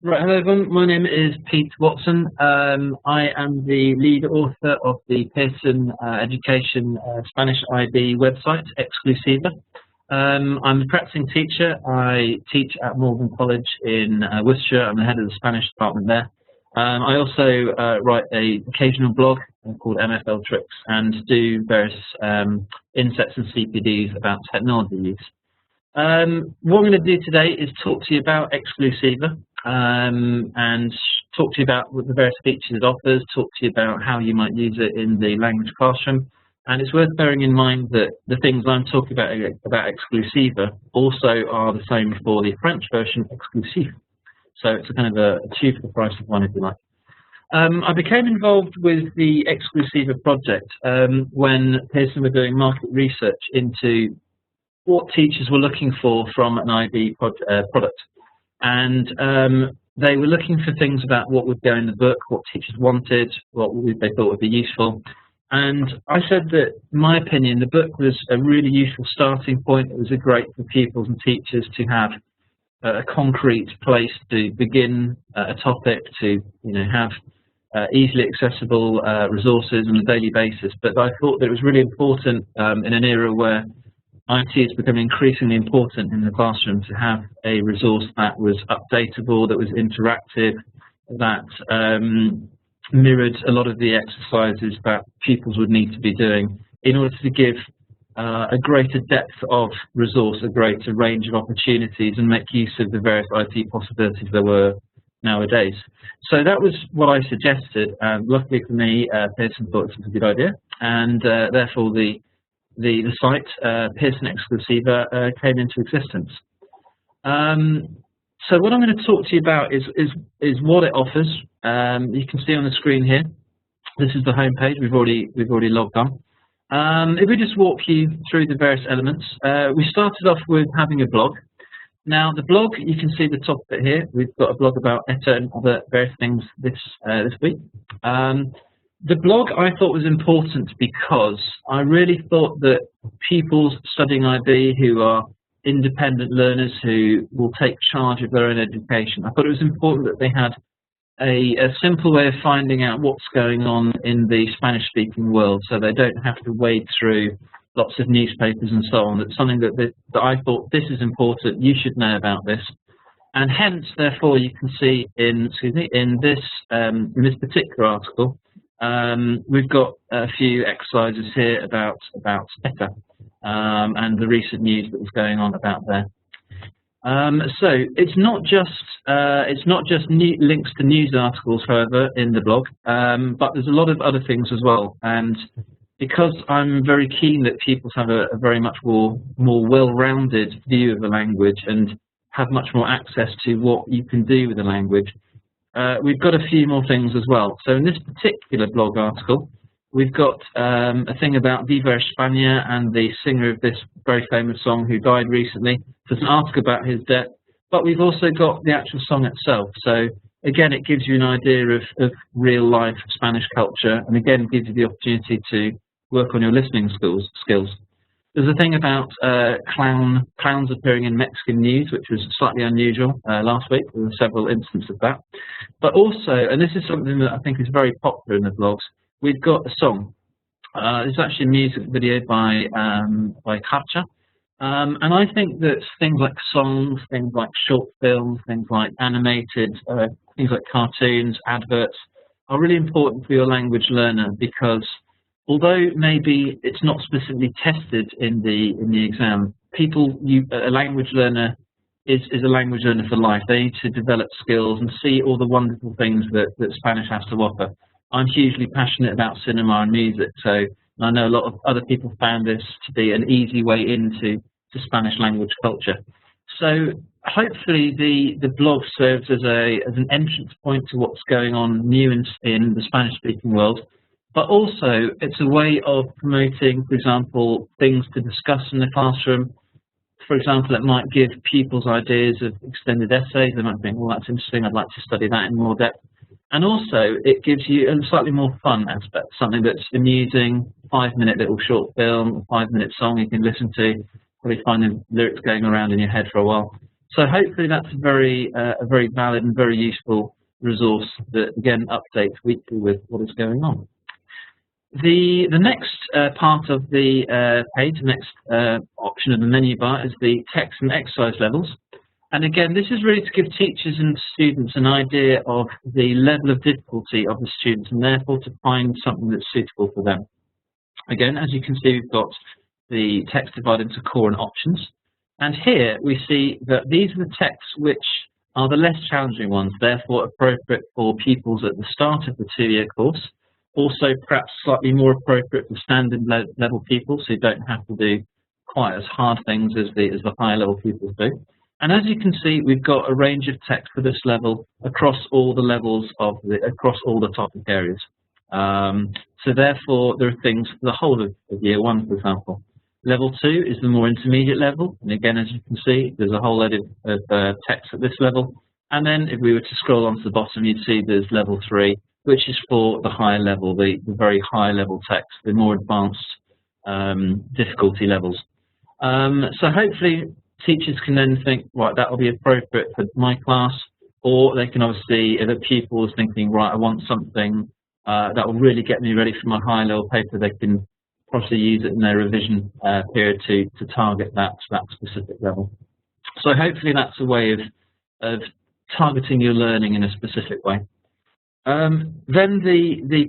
Right, hello everyone. My name is Pete Watson. I am the lead author of the Pearson Education Spanish IB website, Exclusiva. I'm a practicing teacher. I teach at Malvern College in Worcestershire. I'm the head of the Spanish department there. I also write an occasional blog called MFL Tricks and do various insets and CPDs about technology use. What I'm going to do today is talk to you about Exclusiva and talk to you about what the various features it offers, talk to you about how you might use it in the language classroom. And it's worth bearing in mind that the things I'm talking about Exclusiva also are the same for the French version Exclusive. So it's a kind of a two for the price of one, if you like. I became involved with the Exclusiva project when Pearson were doing market research into what teachers were looking for from an IB product. And they were looking for things about what would go in the book, what teachers wanted, what they thought would be useful. And I said that, in my opinion, the book was a really useful starting point. It was great for pupils and teachers to have a concrete place to begin a topic, to have easily accessible resources on a daily basis. But I thought that it was really important in an era where IT is becoming increasingly important in the classroom to have a resource that was updatable, that was interactive, that mirrored a lot of the exercises that pupils would need to be doing in order to give a greater depth of resource, a greater range of opportunities, and make use of the various IT possibilities there were nowadays. So that was what I suggested, and luckily for me, Pearson thought this was a good idea, and therefore the site, Pearson Exclusiva, came into existence. So what I'm going to talk to you about is what it offers. You can see on the screen here. This is the home page. We've already logged on. If we just walk you through the various elements, we started off with having a blog. Now the blog, you can see the top of it here. We've got a blog about ETA and other various things this week. The blog I thought was important because I really thought that pupils studying IB who are independent learners who will take charge of their own education, I thought it was important that they had a simple way of finding out what's going on in the Spanish-speaking world, so they don't have to wade through lots of newspapers and so on. That's something that I thought, this is important, you should know about this. And hence, therefore, you can see in this particular article, we've got a few exercises here about ETA and the recent news that was going on about there. So it's not just links to news articles, however, in the blog, but there's a lot of other things as well. And because I'm very keen that pupils have a very much more well-rounded view of the language and have much more access to what you can do with the language, we've got a few more things as well. So in this particular blog article, we've got a thing about Viva España and the singer of this very famous song who died recently. Doesn't ask about his death, but we've also got the actual song itself. So again, it gives you an idea of real life Spanish culture, and again gives you the opportunity to work on your listening skills. There's a thing about clowns appearing in Mexican news, which was slightly unusual last week. There were several instances of that. But also, and this is something that I think is very popular in the blogs, we've got a song. It's actually a music video by Karcha. And I think that things like songs, things like short films, things like animated, things like cartoons, adverts, are really important for your language learner because although maybe it's not specifically tested in the exam, a language learner is a language learner for life. They need to develop skills and see all the wonderful things that Spanish has to offer. I'm hugely passionate about cinema and music, so I know a lot of other people found this to be an easy way into Spanish language culture. So hopefully the blog serves as an entrance point to what's going on new in the Spanish-speaking world. But also, it's a way of promoting, for example, things to discuss in the classroom. For example, it might give pupils ideas of extended essays. They might think, well, that's interesting, I'd like to study that in more depth. And also, it gives you a slightly more fun aspect, something that's amusing, 5-minute little short film, a 5-minute song you can listen to, probably find the lyrics going around in your head for a while. So hopefully that's a very valid and very useful resource that again updates weekly with what is going on. The next part of the page, the next option of the menu bar is the text and exercise levels. And again, this is really to give teachers and students an idea of the level of difficulty of the students and therefore to find something that's suitable for them. Again, as you can see, we've got the text divided into core and options. And here we see that these are the texts which are the less challenging ones, therefore appropriate for pupils at the start of the 2-year course. Also perhaps slightly more appropriate for standard level pupils who don't have to do quite as hard things as the higher level pupils do. And as you can see, we've got a range of text for this level across all the levels of across all the topic areas. So therefore, there are things for the whole of year 1, for example. Level 2 is the more intermediate level, and again, as you can see, there's a whole load of text at this level. And then, if we were to scroll on to the bottom, you'd see there's level 3, which is for the higher level, the very high level text, the more advanced difficulty levels. So hopefully, teachers can then think, right, that will be appropriate for my class, or they can obviously, if a pupil is thinking, right, I want something that will really get me ready for my high level paper, they can possibly use it in their revision period to target that specific level. So hopefully that's a way of targeting your learning in a specific way. Then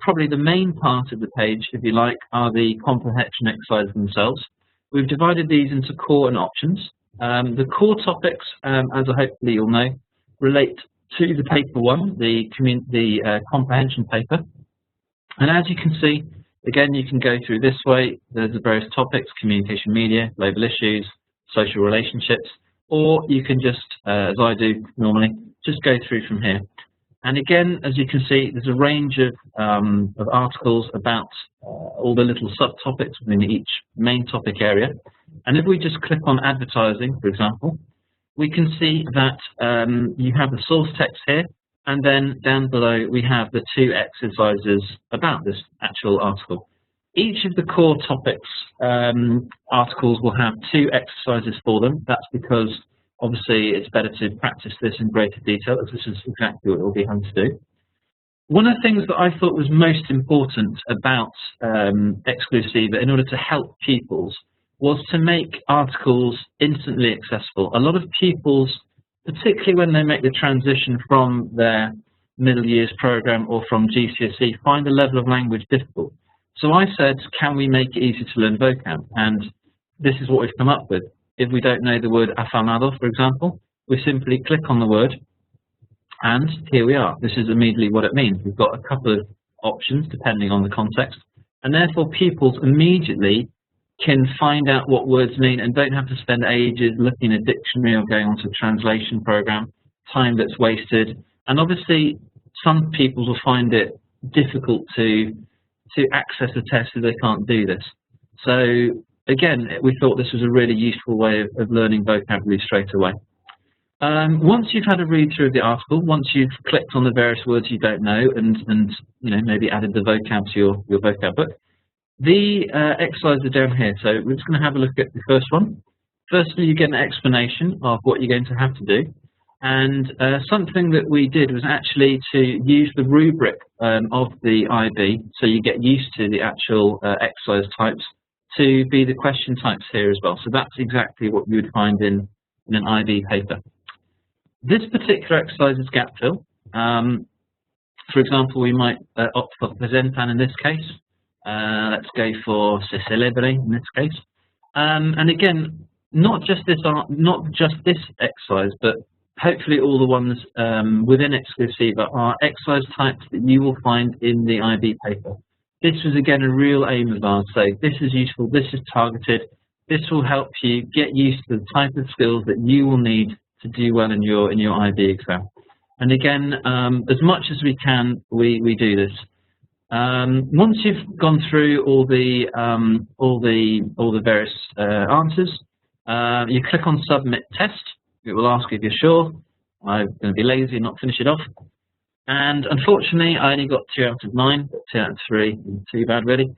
probably the main part of the page, if you like, are the comprehension exercises themselves. We've divided these into core and options. The core topics, as hopefully you'll know, relate to the paper 1, the comprehension paper. And as you can see, again, you can go through this way. There's the various topics: communication media, global issues, social relationships, or you can just, as I do normally, just go through from here. And again, as you can see, there's a range of articles about all the little subtopics within each main topic area. And if we just click on advertising, for example, we can see that you have the source text here, and then down below we have the 2 exercises about this actual article. Each of the core topics articles will have 2 exercises for them. That's because obviously it's better to practice this in greater detail, as this is exactly what we'll be having to do. One of the things that I thought was most important about Exclusiva in order to help pupils was to make articles instantly accessible. A lot of pupils, particularly when they make the transition from their middle years program or from GCSE, find the level of language difficult. So I said, can we make it easy to learn vocab? And this is what we've come up with. If we don't know the word afamado, for example, we simply click on the word, and here we are. This is immediately what it means. We've got a couple of options depending on the context, and therefore pupils immediately can find out what words mean and don't have to spend ages looking at a dictionary or going onto a translation program, time that's wasted. And obviously, some pupils will find it difficult to access a test if they can't do this. So again, we thought this was a really useful way of learning vocabulary straight away. Once you've had a read through the article, once you've clicked on the various words you don't know and you know, maybe added the vocab to your vocab book, the exercises are down here. So we're just going to have a look at the first one. Firstly, you get an explanation of what you're going to have to do. And something that we did was actually to use the rubric of the IB, so you get used to the actual exercise types, to be the question types here as well. So that's exactly what you would find in an IB paper. This particular exercise is gap fill. For example, we might opt for presentan in this case. Let's go for se celebre in this case. And again, not just this exercise, but hopefully all the ones within Exclusiva are exercise types that you will find in the IB paper. This was again a real aim of ours. So this is useful, this is targeted, this will help you get used to the type of skills that you will need to do well in your IB exam. And again, as much as we can, we do this. Once you've gone through all the various answers, you click on Submit Test. It will ask if you're sure. I'm going to be lazy and not finish it off. And unfortunately, I only got 2 out of 9, but 2 out of 3 isn't too bad, really.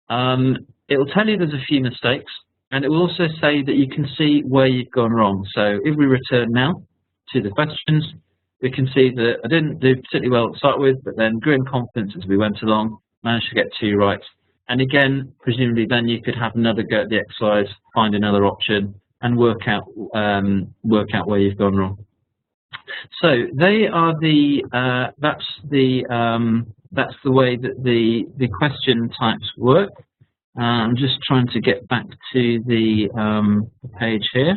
It will tell you there's a few mistakes. And it will also say that you can see where you've gone wrong. So if we return now to the questions, we can see that I didn't do particularly well to start with, but then grew in confidence as we went along, managed to get 2 right. And again, presumably then you could have another go at the exercise, find another option, and work out where you've gone wrong. So they are that's the way that the question types work. I'm just trying to get back to the page here,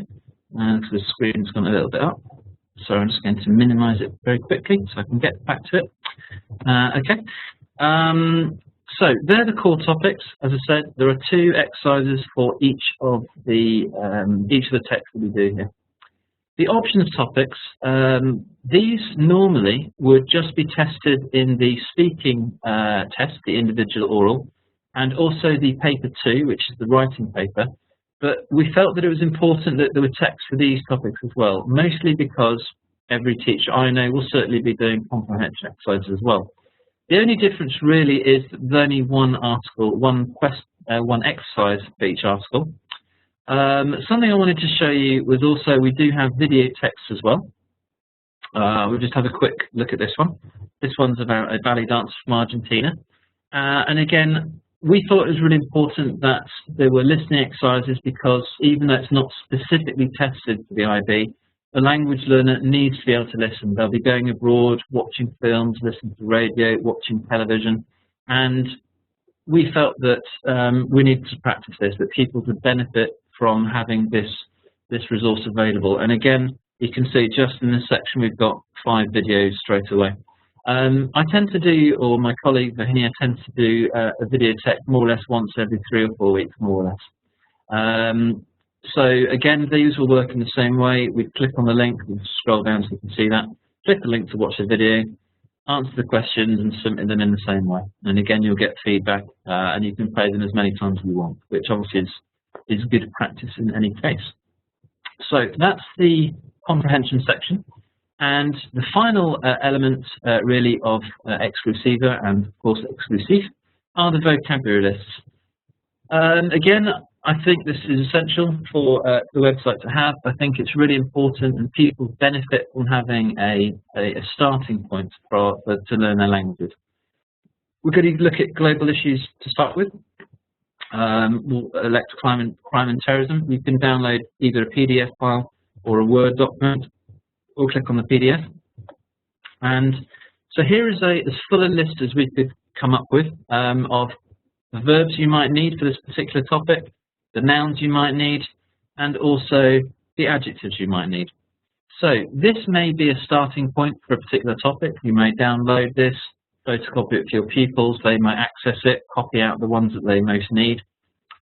because the screen's gone a little bit up. So I'm just going to minimize it very quickly so I can get back to it. Okay. So they're the core topics. As I said, there are 2 exercises for each of the texts that we do here. The options topics, these normally would just be tested in the speaking test, the individual oral, and also the paper 2, which is the writing paper. But we felt that it was important that there were texts for these topics as well, mostly because every teacher I know will certainly be doing comprehension exercises as well. The only difference really is that there's only one article, one exercise for each article. Something I wanted to show you was also we do have video text as well. We'll just have a quick look at this one. This one's about a ballet dancer from Argentina. And again, we thought it was really important that there were listening exercises because even though it's not specifically tested for the IB, the language learner needs to be able to listen. They'll be going abroad, watching films, listening to radio, watching television, and we felt that we needed to practice this, that people would benefit from having this resource available. And again, you can see just in this section we've got 5 videos straight away. I tend to do, or my colleague Virginia tends to do a video tech more or less once every 3 or 4 weeks, more or less. So again, these will work in the same way. We click on the link, we scroll down so you can see that, click the link to watch the video, answer the questions and submit them in the same way. And again, you'll get feedback and you can play them as many times as you want, which obviously is good practice in any case. So that's the comprehension section. And the final element really of Exclusiva and of course Exclusive are the vocabulary lists. Again, I think this is essential for the website to have. I think it's really important and people benefit from having a starting point to learn their languages. We're going to look at global issues to start with. We'll elect crime and terrorism. You can download either a PDF file or a Word document. We'll click on the PDF. And so here is as full a list as we could come up with of the verbs you might need for this particular topic, the nouns you might need, and also the adjectives you might need. So this may be a starting point for a particular topic. You may download this, photocopy it for your pupils. They might access it, copy out the ones that they most need.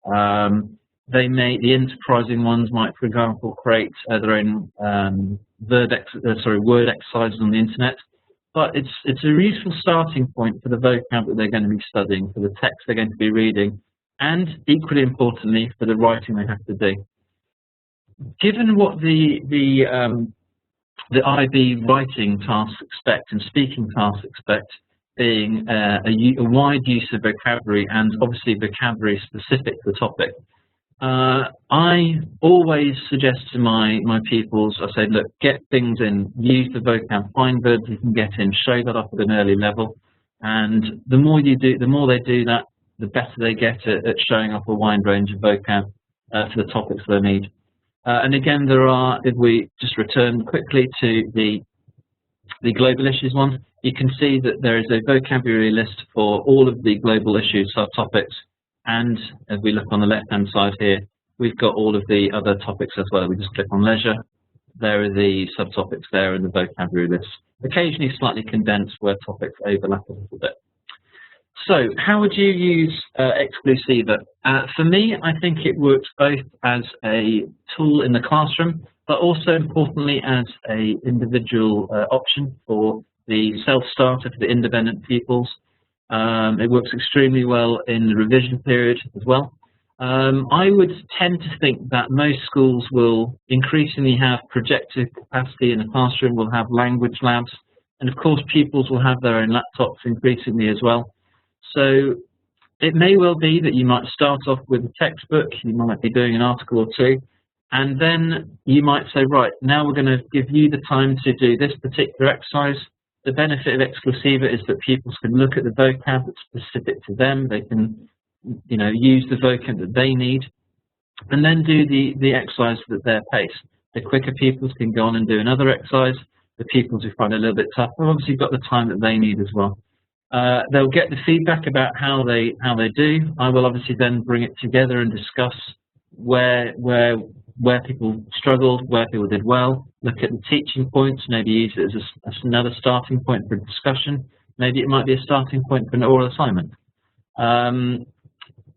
The enterprising ones might, for example, create their own word exercises on the internet. But it's a useful starting point for the vocab that they're going to be studying, for the text they're going to be reading, and equally importantly, for the writing they have to do. Given what the IB writing tasks expect and speaking tasks expect, being a wide use of vocabulary and obviously vocabulary specific to the topic, I always suggest to my pupils, I say, look, get things in, use the vocab, find verbs you can get in, show that up at an early level, and the more they do that, the better they get at showing up a wide range of vocab for the topics they need. And again, if we just return quickly to the global issues one, you can see that there is a vocabulary list for all of the global issues subtopics. And if we look on the left-hand side here, we've got all of the other topics as well. We just click on leisure. There are the subtopics there in the vocabulary list. Occasionally slightly condensed where topics overlap a little bit. So how would you use Exclusiva? For me, I think it works both as a tool in the classroom, but also importantly as an individual option for the self-starter, for the independent pupils. It works extremely well in the revision period as well. I would tend to think that most schools will increasingly have projector capacity in the classroom, will have language labs, and of course pupils will have their own laptops increasingly as well. So It may well be that you might start off with a textbook, you might be doing an article or two, and then you might say, right, now we're going to give you the time to do this particular exercise. The benefit of Exclusiva is that pupils can look at the vocab that's specific to them. They can, use the vocab that they need, and then do the exercise at their pace. The quicker pupils can go on and do another exercise. The pupils who find it a little bit tough have obviously got the time that they need as well. They'll get the feedback about how they do. I will obviously then bring it together and discuss where people struggled, where people did well. Look at the teaching points, maybe use it as another starting point for discussion. Maybe it might be a starting point for an oral assignment.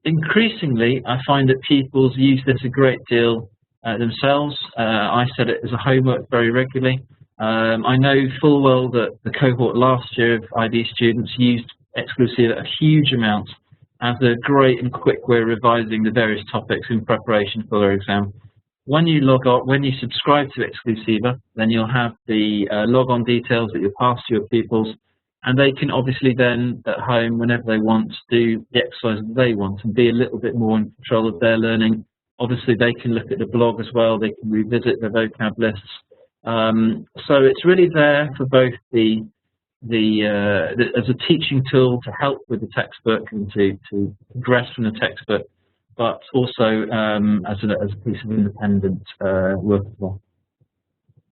Increasingly, I find that pupils use this a great deal themselves. I set it as a homework very regularly. I know full well that the cohort last year of IB students used Exclusiva a huge amount as a great and quick way of revising the various topics in preparation for their exam. When you log on, when you subscribe to Exclusiva, then you'll have the log-on details that you'll pass to your pupils, and they can obviously then, at home, whenever they want, do the exercise that they want and be a little bit more in control of their learning. Obviously, they can look at the blog as well. They can revisit the vocab lists. So it's really there for both as a teaching tool to help with the textbook and to progress from the textbook, but also as a piece of independent work as well.